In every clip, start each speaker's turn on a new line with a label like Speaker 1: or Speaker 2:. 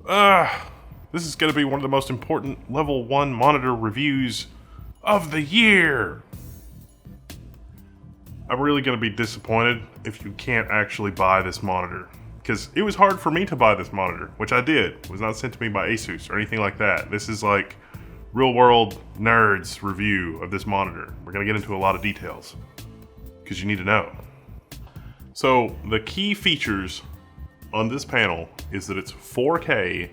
Speaker 1: This is going to be one of the most important level 1 monitor reviews of the year. I'm really going to be disappointed if you can't actually buy this monitor, because it was hard for me to buy this monitor, which I did. It was not sent to me by Asus or anything like that. This is like real world nerds review of this monitor. We're going to get into a lot of details because you need to know. So the key features on this panel is that it's 4K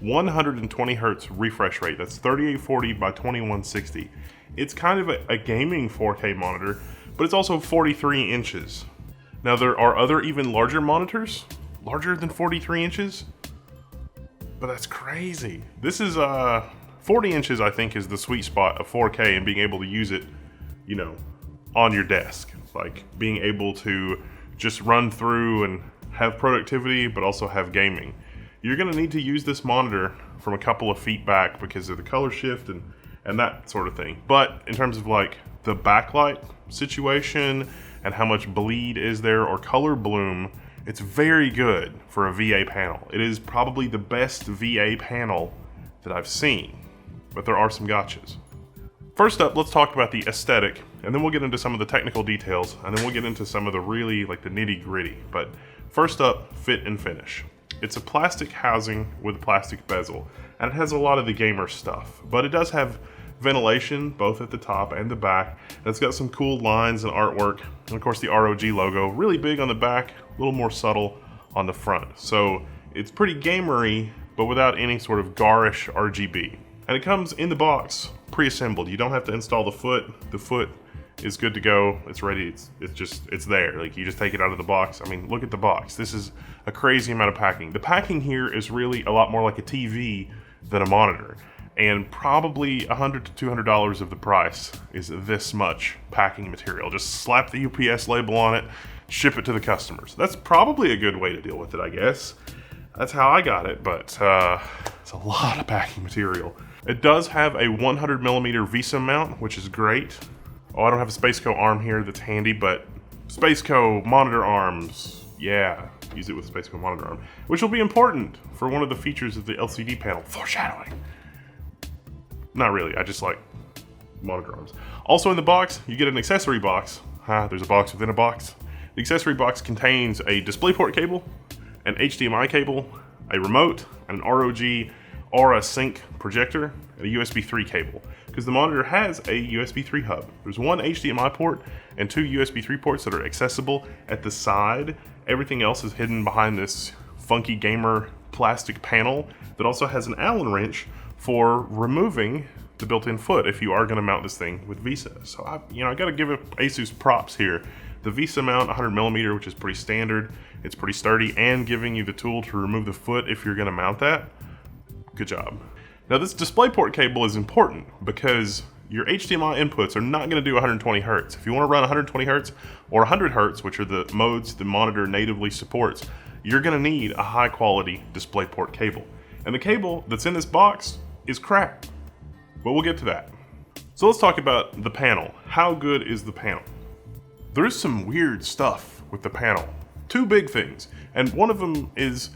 Speaker 1: 120 Hz refresh rate. That's 3840 by 2160. It's kind of a gaming 4K monitor, but it's also 43 inches. Now there are other even larger monitors, larger than 43 inches, but that's crazy. This is 40 inches, I think, is the sweet spot of 4K and being able to use it, you know, on your desk. Like being able to just run through and have productivity, but also have gaming. You're gonna need to use this monitor from a couple of feet back because of the color shift and that sort of thing. But in terms of like the backlight situation and how much bleed is there or color bloom, it's very good for a VA panel. It is probably the best VA panel that I've seen, but there are some gotchas. First up, let's talk about the aesthetic, and then we'll get into some of the technical details, and then we'll get into some of the really like the nitty gritty. But first up, fit and finish. It's a plastic housing with a plastic bezel, and it has a lot of the gamer stuff, but it does have ventilation both at the top and the back, and it's got some cool lines and artwork, and of course the ROG logo, really big on the back, a little more subtle on the front. So it's pretty gamery, but without any sort of garish RGB. And it comes in the box, pre-assembled. You don't have to install the foot. The foot is good to go. It's ready. It's there. Like you just take it out of the box. I mean, look at the box. This is a crazy amount of packing. The packing here is really a lot more like a TV than a monitor. And probably $100 to $200 of the price is this much packing material. Just slap the UPS label on it, ship it to the customers. That's probably a good way to deal with it, I guess. That's how I got it, but it's a lot of packing material. It does have a 100mm VESA mount, which is great. Oh, I don't have a Spaceco arm here that's handy, but Spaceco monitor arms, yeah, use it with Spaceco monitor arm, which will be important for one of the features of the LCD panel, foreshadowing. Not really, I just like monitor arms. Also in the box, you get an accessory box. There's a box within a box. The accessory box contains a DisplayPort cable, an HDMI cable, a remote, and an ROG Aura Sync projector, and a USB 3 cable. Because the monitor has a USB 3 hub. There's one HDMI port and two USB 3 ports that are accessible at the side. Everything else is hidden behind this funky gamer plastic panel that also has an Allen wrench for removing the built-in foot if you are going to mount this thing with VESA. So I got to give Asus props here. The VESA mount, 100mm, which is pretty standard. It's pretty sturdy, and giving you the tool to remove the foot if you're going to mount that. Good job. Now this DisplayPort cable is important because your HDMI inputs are not going to do 120 Hz. If you want to run 120 Hz or 100 Hz, which are the modes the monitor natively supports, you're going to need a high quality DisplayPort cable. And the cable that's in this box is crap, but we'll get to that. So let's talk about the panel. How good is the panel? There is some weird stuff with the panel. Two big things, and one of them is,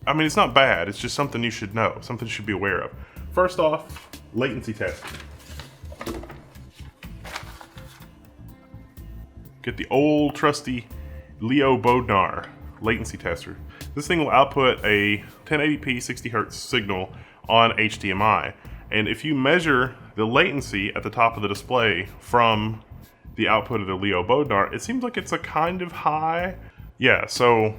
Speaker 1: I mean, it's not bad, it's just something you should know, something you should be aware of. First off, latency testing. Get the old trusty Leo Bodnar latency tester. This thing will output a 1080p 60 Hz signal on HDMI. And if you measure the latency at the top of the display from the output of the Leo Bodnar, it seems like it's a kind of high. Yeah, so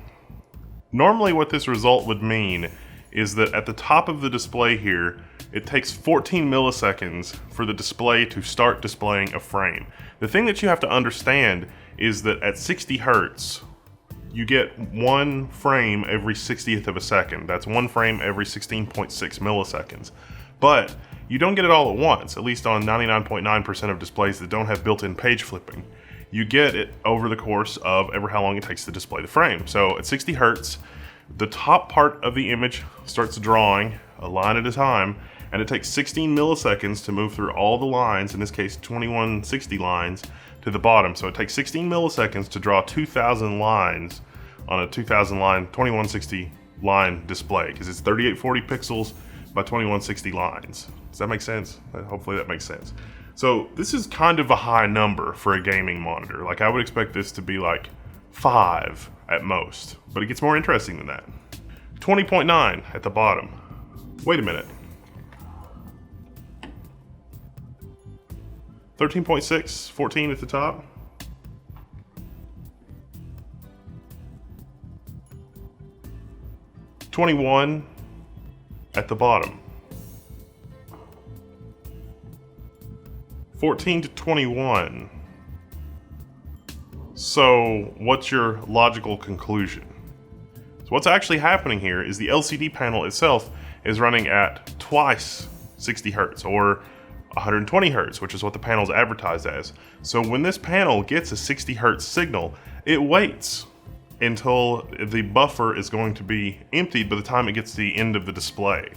Speaker 1: normally what this result would mean is that at the top of the display here, it takes 14 milliseconds for the display to start displaying a frame. The thing that you have to understand is that at 60 Hz, you get one frame every 60th of a second. That's one frame every 16.6 milliseconds. But you don't get it all at once, at least on 99.9% of displays that don't have built-in page flipping. You get it over the course of ever how long it takes to display the frame. So at 60 Hz, the top part of the image starts drawing a line at a time, and it takes 16 milliseconds to move through all the lines, in this case 2160 lines, to the bottom. So it takes 16 milliseconds to draw 2,000 lines on a 2,000 line 2160 line display because it's 3840 pixels by 2160 lines. Does that make sense? Hopefully that makes sense. So this is kind of a high number for a gaming monitor. Like I would expect this to be like 5 at most, but it gets more interesting than that. 20.9 at the bottom. Wait a minute. 13.6, 14 at the top. .21 at the bottom. 14 to 21. So what's your logical conclusion? So what's actually happening here is the LCD panel itself is running at twice 60 Hertz or 120 Hertz, which is what the panel is advertised as. So when this panel gets a 60 Hertz signal, it waits until the buffer is going to be emptied by the time it gets to the end of the display.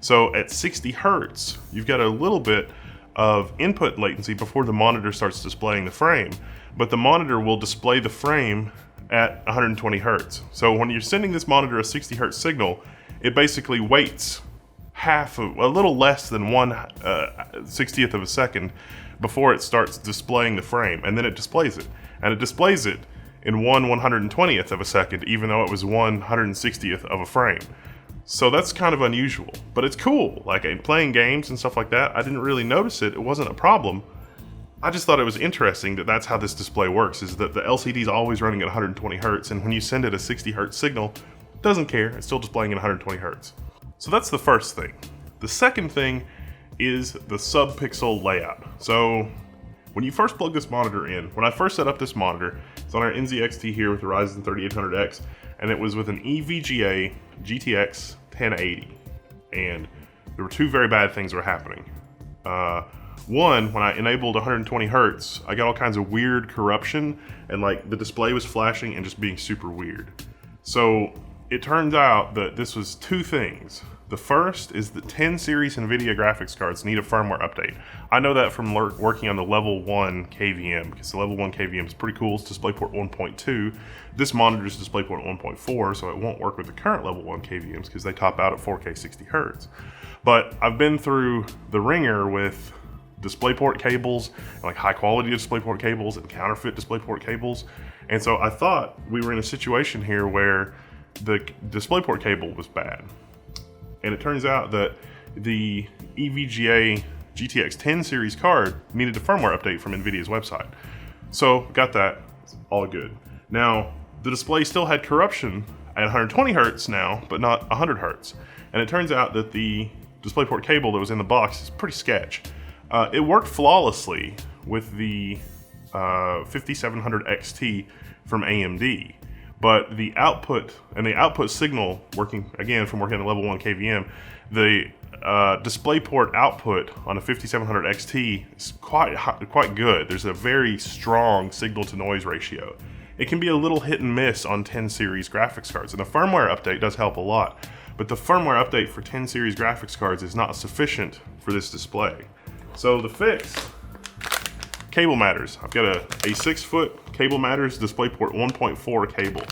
Speaker 1: So at 60 Hertz, you've got a little bit of input latency before the monitor starts displaying the frame, but the monitor will display the frame at 120 Hertz. So when you're sending this monitor a 60 Hertz signal, it basically waits a little less than 1/60th of a second before it starts displaying the frame, and then it displays it. And it displays it in 1/120th of a second, even though it was 1/160th of a frame. So that's kind of unusual, but it's cool. Like in playing games and stuff like that, I didn't really notice it. It wasn't a problem. I just thought it was interesting that that's how this display works, is that the LCD is always running at 120 Hertz, and when you send it a 60 Hertz signal, it doesn't care. It's still displaying at 120 Hertz. So that's the first thing. The second thing is the sub-pixel layout. So when you first plug this monitor in, when I first set up this monitor, it's on our NZXT here with the Ryzen 3800X, and it was with an EVGA GTX 1080. And there were two very bad things that were happening. One, when I enabled 120 Hertz, I got all kinds of weird corruption, and like the display was flashing and just being super weird. So it turns out that this was two things. The first is that 10 series NVIDIA graphics cards need a firmware update. I know that from working on the level 1 KVM, because the level 1 KVM is pretty cool. It's DisplayPort 1.2. This monitor is DisplayPort 1.4, so it won't work with the current level 1 KVMs because they top out at 4K 60 Hertz. But I've been through the ringer with DisplayPort cables, and like high quality DisplayPort cables and counterfeit DisplayPort cables. And so I thought we were in a situation here where the DisplayPort cable was bad. And it turns out that the EVGA GTX 10 series card needed a firmware update from NVIDIA's website. So got that, it's all good. Now, the display still had corruption at 120 Hertz now, but not 100 Hertz. And it turns out that the DisplayPort cable that was in the box is pretty sketch. It worked flawlessly with the 5700 XT from AMD. But the output signal, working again from working on the level 1 KVM, the DisplayPort output on a 5700 XT is quite good. There's a very strong signal to noise ratio. It can be a little hit and miss on 10 series graphics cards, and the firmware update does help a lot. But the firmware update for 10 series graphics cards is not sufficient for this display. So the fix, cable matters. I've got a 6-foot cable matters DisplayPort 1.4 cable.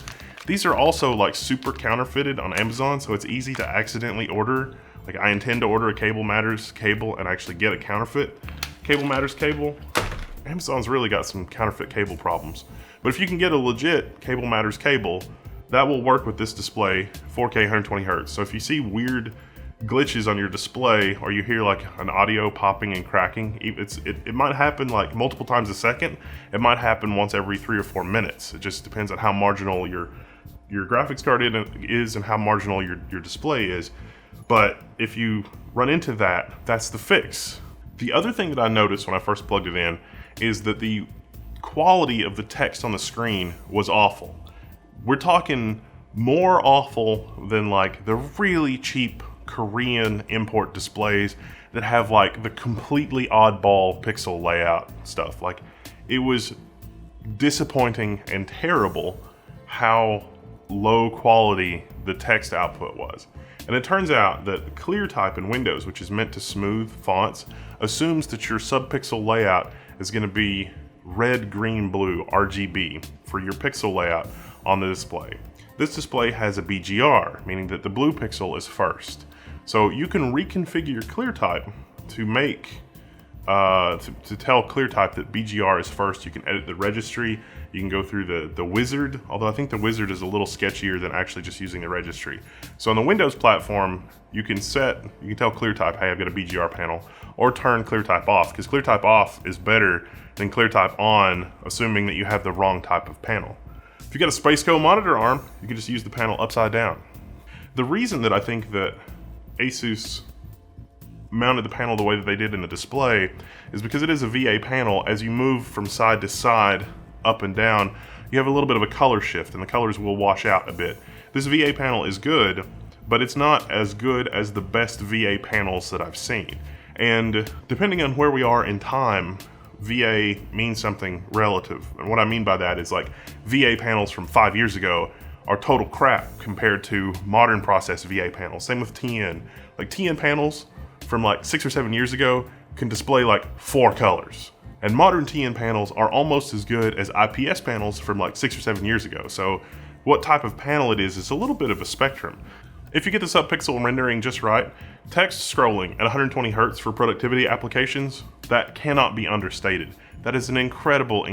Speaker 1: These are also like super counterfeited on Amazon, so it's easy to accidentally order. Like I intend to order a cable matters cable and actually get a counterfeit cable matters cable. Amazon's really got some counterfeit cable problems. But if you can get a legit cable matters cable, that will work with this display, 4K 120 Hertz. So if you see weird glitches on your display, or you hear like an audio popping and cracking, it might happen like multiple times a second. It might happen once every 3 or 4 minutes. It just depends on how marginal your graphics card is and how marginal your display is. But if you run into that, that's the fix. The other thing that I noticed when I first plugged it in is that the quality of the text on the screen was awful. We're talking more awful than like the really cheap Korean import displays that have like the completely oddball pixel layout stuff. Like it was disappointing and terrible how low quality the text output was. And it turns out that ClearType in Windows, which is meant to smooth fonts, assumes that your subpixel layout is going to be red, green, blue, RGB for your pixel layout on the display. this display has a BGR, meaning that the blue pixel is first. So you can reconfigure your clear type to make to tell ClearType that BGR is first. You can edit the registry. You can go through the wizard, although I think the wizard is a little sketchier than actually just using the registry. So on the Windows platform, you can tell ClearType, hey, I've got a BGR panel, or turn ClearType off, because ClearType off is better than ClearType on, assuming that you have the wrong type of panel. If you got a Spaceco monitor arm, you can just use the panel upside down. The reason that I think that Asus mounted the panel the way that they did in the display is because it is a VA panel. As you move from side to side, up and down, you have a little bit of a color shift and the colors will wash out a bit. This VA panel is good, but it's not as good as the best VA panels that I've seen. And depending on where we are in time, VA means something relative. And what I mean by that is like VA panels from 5 years ago are total crap compared to modern process VA panels. Same with TN. Like TN panels from like 6 or 7 years ago can display like 4 colors. And modern TN panels are almost as good as IPS panels from like 6 or 7 years ago. So what type of panel it is a little bit of a spectrum. If you get the sub-pixel rendering just right, text scrolling at 120 Hz for productivity applications, that cannot be understated. That is an incredible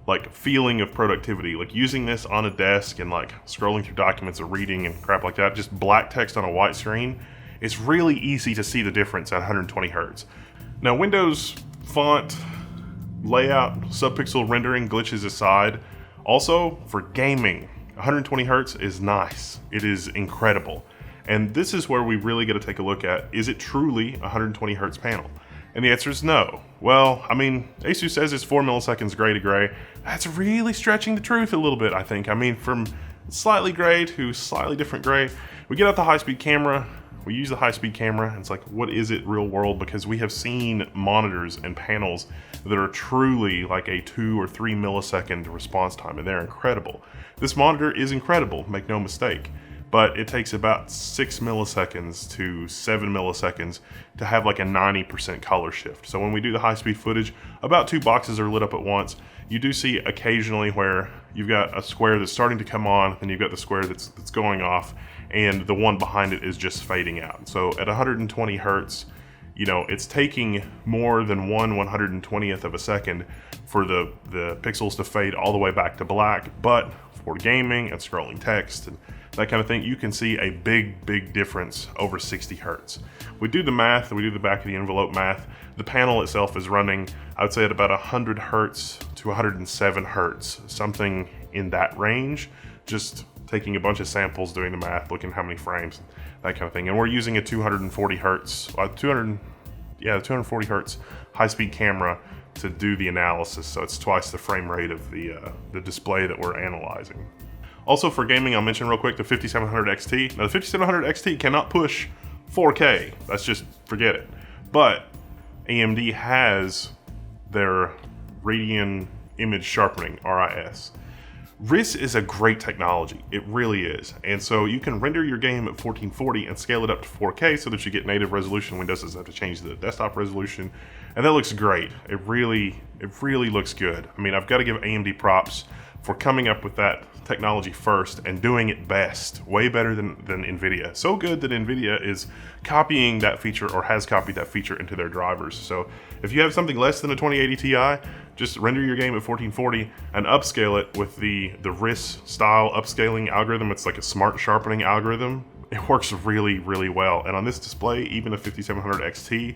Speaker 1: like feeling of productivity. Like using this on a desk and like scrolling through documents or reading and crap like that, just black text on a white screen, it's really easy to see the difference at 120 Hz. Now Windows font, layout, sub-pixel rendering glitches aside, also for gaming, 120 Hz is nice. It is incredible. And this is where we really got to take a look at, is it truly a 120 Hz panel? And the answer is no. Well, I mean, Asus says it's 4 milliseconds gray to gray. That's really stretching the truth a little bit, I think. I mean, from slightly gray to slightly different gray. We get out the high-speed camera, we use the high-speed camera, and it's like, what is it real world? Because we have seen monitors and panels that are truly like a 2 or 3 millisecond response time, and they're incredible. This monitor is incredible, make no mistake, but it takes about 6 milliseconds to 7 milliseconds to have like a 90% color shift. So when we do the high-speed footage, about 2 boxes are lit up at once. You do see occasionally where you've got a square that's starting to come on, and you've got the square that's going off, and the one behind it is just fading out. So at 120 Hertz, you know, it's taking more than 1/120th of a second for the pixels to fade all the way back to black. But for gaming and scrolling text and that kind of thing, you can see a big difference over 60 Hertz. We do the math, we do the back of the envelope math. The panel itself is running, I would say, at about 100 Hertz to 107 Hertz, something in that range. Just taking a bunch of samples, doing the math, looking at how many frames, that kind of thing. And we're using a 240 Hertz, 240 Hertz high-speed camera to do the analysis. So it's twice the frame rate of the display that we're analyzing. Also for gaming, I'll mention real quick the 5700 XT. Now the 5700 XT cannot push 4K. That's just, forget it. But AMD has their Radian Image Sharpening, RIS. RIS is a great technology, it really is. And so you can render your game at 1440 and scale it up to 4K so that you get native resolution. Windows doesn't have to change the desktop resolution. And that looks great. It really looks good. I mean, I've got to give AMD props for coming up with that technology first and doing it best, way better than NVIDIA. So good that NVIDIA is copying that feature or has copied that feature into their drivers. So if you have something less than a 2080 Ti, just render your game at 1440 and upscale it with the RIS style upscaling algorithm. It's like a smart sharpening algorithm. It works really well. And on this display, even a 5700 XT,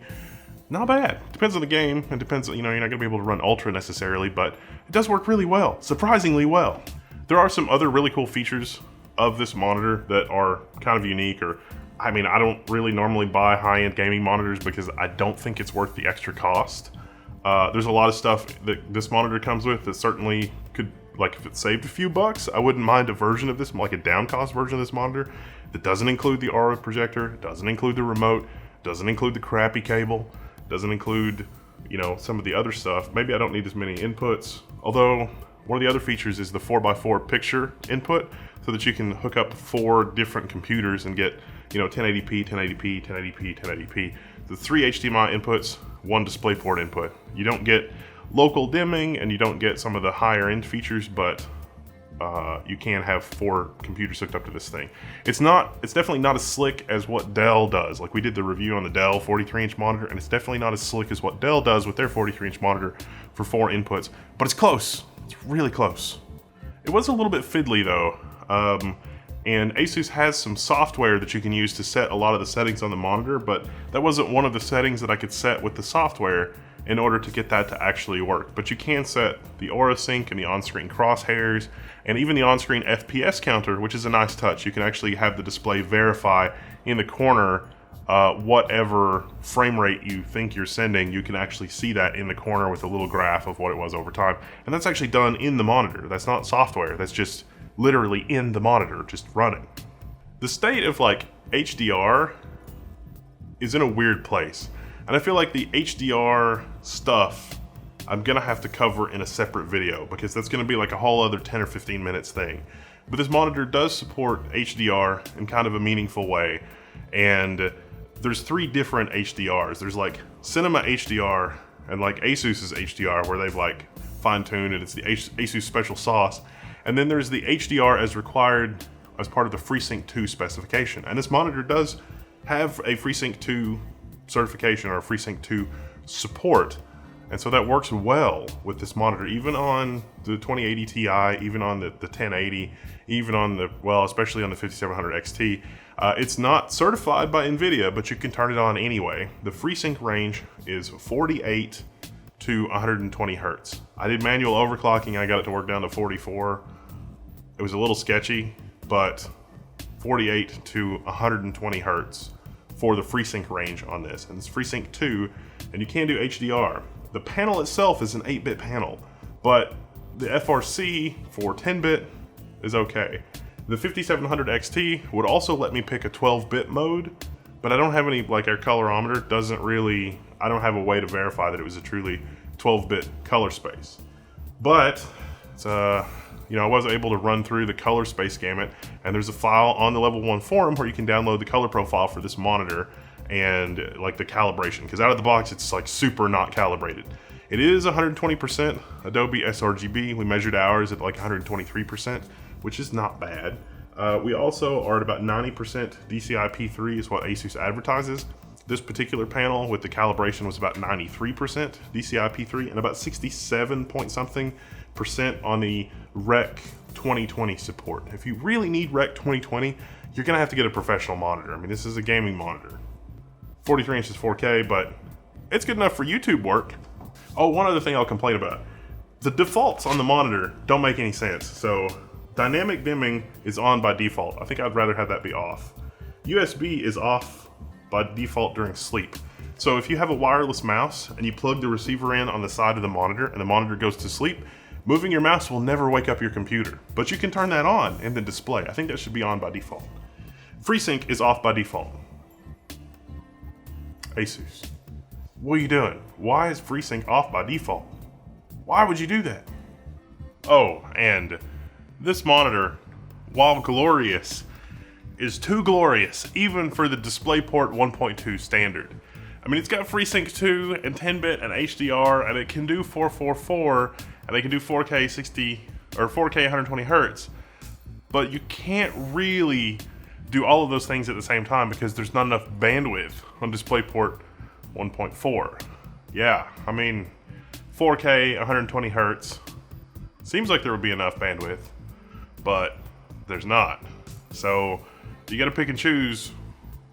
Speaker 1: not bad. Depends on the game, and depends, you know, you're not gonna be able to run Ultra necessarily, but it does work really well, surprisingly well. There are some other really cool features of this monitor that are kind of unique, or, I mean, I don't really normally buy high-end gaming monitors because I don't think it's worth the extra cost. There's a lot of stuff that this monitor comes with that certainly could, like if it saved a few bucks, I wouldn't mind a version of this, like a down cost version of this monitor that doesn't include the ROG projector, doesn't include the remote, doesn't include the crappy cable, doesn't include, you know, some of the other stuff. Maybe I don't need as many inputs, although one of the other features is the 4x4 picture input so that you can hook up 4 different computers and get, you know, 1080p, 1080p, 1080p, 1080p. The 3 HDMI inputs, 1 DisplayPort input. You don't get local dimming and you don't get some of the higher end features, but you can have 4 computers hooked up to this thing. It's definitely not as slick as what Dell does. Like, we did the review on the Dell 43-inch monitor, and it's definitely not as slick as what Dell does with their 43-inch monitor for 4 inputs, but it's close. It's really close. It was a little bit fiddly though, and Asus has some software that you can use to set a lot of the settings on the monitor, but that wasn't one of the settings that I could set with the software in order to get that to actually work. But you can set the aura sync and the on-screen crosshairs, and even the on-screen FPS counter, which is a nice touch. You can actually have the display verify in the corner whatever frame rate you think you're sending. You can actually see that in the corner with a little graph of what it was over time. And that's actually done in the monitor. That's not software, that's just literally in the monitor, just running. The state of like HDR is in a weird place. And I feel like the HDR stuff I'm gonna have to cover in a separate video, because that's gonna be like a whole other 10 or 15 minutes thing. But this monitor does support HDR in kind of a meaningful way. And there's 3 different HDRs. There's like Cinema HDR and like Asus's HDR, where they've like fine-tuned and it's the Asus special sauce. And then there's the HDR as required as part of the FreeSync 2 specification. And this monitor does have a FreeSync 2 certification or a FreeSync 2 support. And so that works well with this monitor, even on the 2080 Ti, even on the 1080, even on the, well, especially on the 5700 XT. It's not certified by NVIDIA, but you can turn it on anyway. The FreeSync range is 48 to 120 hertz. I did manual overclocking, I got it to work down to 44. It was a little sketchy, but 48 to 120 hertz for the FreeSync range on this. And it's FreeSync 2, and you can do HDR. The panel itself is an 8-bit panel, but the FRC for 10-bit is okay. The 5700 XT would also let me pick a 12-bit mode, but I don't have any, like our colorimeter doesn't really, I don't have a way to verify that it was a truly 12-bit color space. But it's, you know, I was able to run through the color space gamut, and there's a file on the Level 1 forum where you can download the color profile for this monitor and like the calibration, because out of the box it's like super not calibrated. It is 120% Adobe sRGB. We measured ours at like 123%, which is not bad. We also are at about 90% DCI-P3 is what Asus advertises. This particular panel with the calibration was about 93% DCI-P3 and about 67 point something % on the Rec 2020 support. If you really need Rec 2020, you're gonna have to get a professional monitor. I mean, this is a gaming monitor. 43 inches 4K, but it's good enough for YouTube work. Oh, one other thing I'll complain about. The defaults on the monitor don't make any sense. So dynamic dimming is on by default. I think I'd rather have that be off. USB is off by default during sleep. So if you have a wireless mouse and you plug the receiver in on the side of the monitor and the monitor goes to sleep, moving your mouse will never wake up your computer. But you can turn that on in the display. I think that should be on by default. FreeSync is off by default. Asus, what are you doing? Why is FreeSync off by default? Why would you do that? Oh, and this monitor, while glorious, is too glorious even for the DisplayPort 1.2 standard. I mean, it's got FreeSync 2 and 10-bit and HDR, and it can do 444, and they can do 4K 60 or 4K 120 hertz. But you can't really do all of those things at the same time because there's not enough bandwidth on DisplayPort 1.4. Yeah, I mean, 4K 120 hertz seems like there would be enough bandwidth, but there's not. So you gotta pick and choose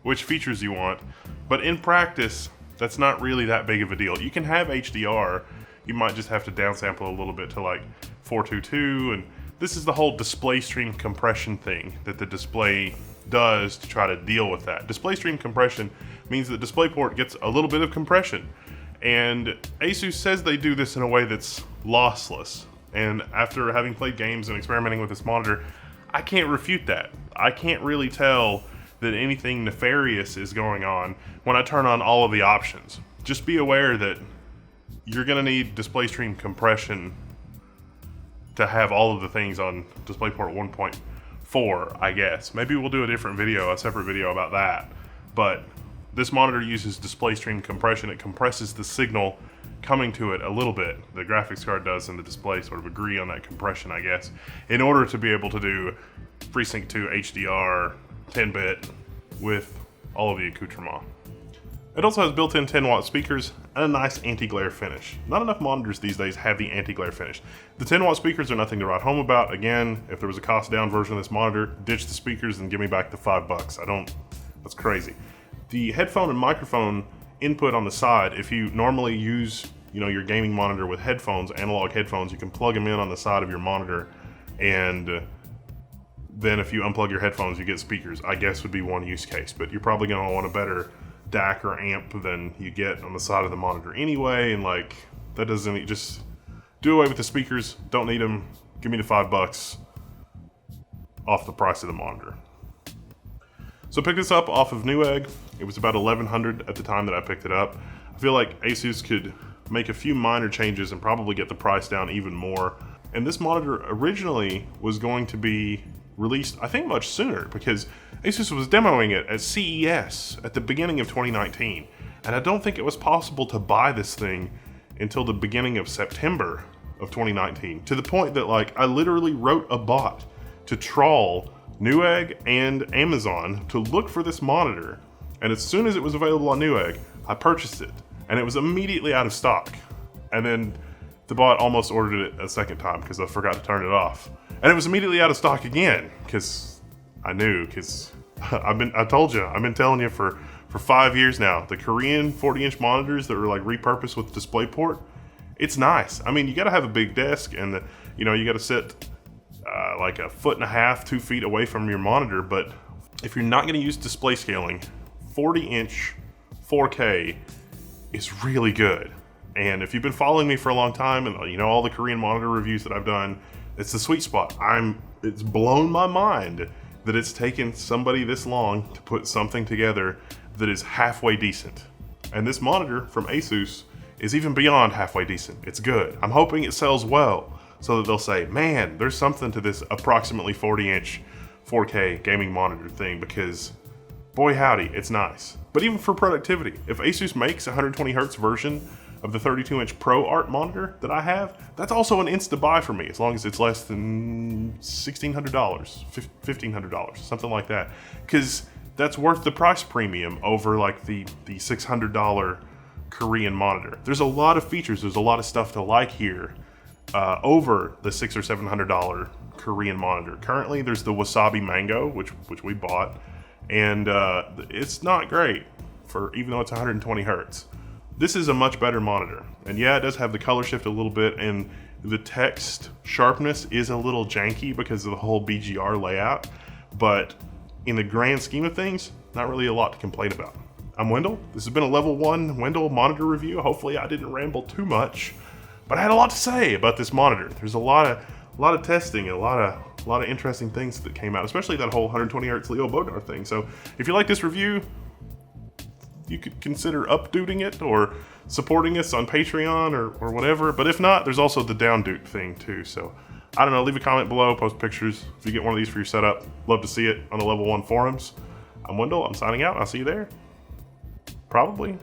Speaker 1: which features you want. But in practice, that's not really that big of a deal. You can have HDR, you might just have to downsample a little bit to like 422, and this is the whole display stream compression thing that the display does to try to deal with that. Display stream compression means that DisplayPort gets a little bit of compression, and Asus says they do this in a way that's lossless. And after having played games and experimenting with this monitor, I can't refute that. I can't really tell that anything nefarious is going on when I turn on all of the options. Just be aware that you're gonna need display stream compression to have all of the things on DisplayPort 1.4, I guess. Maybe we'll do a different video, a separate video about that. But this monitor uses display stream compression. It compresses the signal coming to it a little bit. The graphics card does and the display sort of agree on that compression, I guess, in order to be able to do FreeSync 2 HDR 10-bit with all of the accoutrements. It also has built-in 10-watt speakers and a nice anti-glare finish. Not enough monitors these days have the anti-glare finish. The 10-watt speakers are nothing to write home about. Again, if there was a cost-down version of this monitor, ditch the speakers and give me back the $5. That's crazy. The headphone and microphone input on the side, if you normally use, your gaming monitor with headphones, analog headphones, you can plug them in on the side of your monitor, and then if you unplug your headphones, you get speakers. I guess would be one use case, but you're probably going to want a better DAC or amp than you get on the side of the monitor anyway, and that doesn't, just do away with the speakers. Don't need them. Give me the $5 off the price of the monitor. So I picked this up off of Newegg. It was about $1,100 at the time that I picked it up. I feel like Asus could make a few minor changes and probably get the price down even more. And this monitor originally was going to be released, I think, much sooner, because Asus was demoing it at CES at the beginning of 2019. And I don't think it was possible to buy this thing until the beginning of September of 2019, to the point that I literally wrote a bot to trawl Newegg and Amazon to look for this monitor, and as soon as it was available on Newegg, I purchased it, and it was immediately out of stock. And then the bot almost ordered it a second time because I forgot to turn it off, and it was immediately out of stock again because I knew, because I told you, I've been telling you for 5 years now, the Korean 40-inch monitors that are repurposed with DisplayPort, it's nice. I mean, you got to have a big desk, and you got to sit a foot and a half, 2 feet away from your monitor. But if you're not going to use display scaling, 40-inch 4K is really good. And if you've been following me for a long time, and all the Korean monitor reviews that I've done, it's the sweet spot. It's blown my mind that it's taken somebody this long to put something together that is halfway decent. And this monitor from Asus is even beyond halfway decent. It's good. I'm hoping it sells well, so that they'll say, man, there's something to this approximately 40-inch 4K gaming monitor thing, because boy howdy, it's nice. But even for productivity, if Asus makes a 120 Hz version of the 32-inch Pro Art monitor that I have, that's also an insta buy for me, as long as it's less than $1,600, $1,500, something like that. Because that's worth the price premium over the $600 Korean monitor. There's a lot of features, there's a lot of stuff to like here, over the $600 or $700 Korean monitor. Currently, there's the Wasabi Mango, which we bought, and it's not great even though it's 120 Hertz. This is a much better monitor, and yeah, it does have the color shift a little bit, and the text sharpness is a little janky because of the whole BGR layout, but in the grand scheme of things, not really a lot to complain about. I'm Wendell. This has been a level 1 Wendell monitor review. Hopefully I didn't ramble too much, but I had a lot to say about this monitor. There's a lot of testing and a lot of interesting things that came out, especially that whole 120 Hz Leo Bodnar thing. So if you like this review, you could consider updating it or supporting us on Patreon or whatever. But if not, there's also the downdude thing too. So I don't know, leave a comment below, post pictures if you get one of these for your setup. Love to see it on the level 1 forums. I'm Wendell, I'm signing out. I'll see you there. Probably.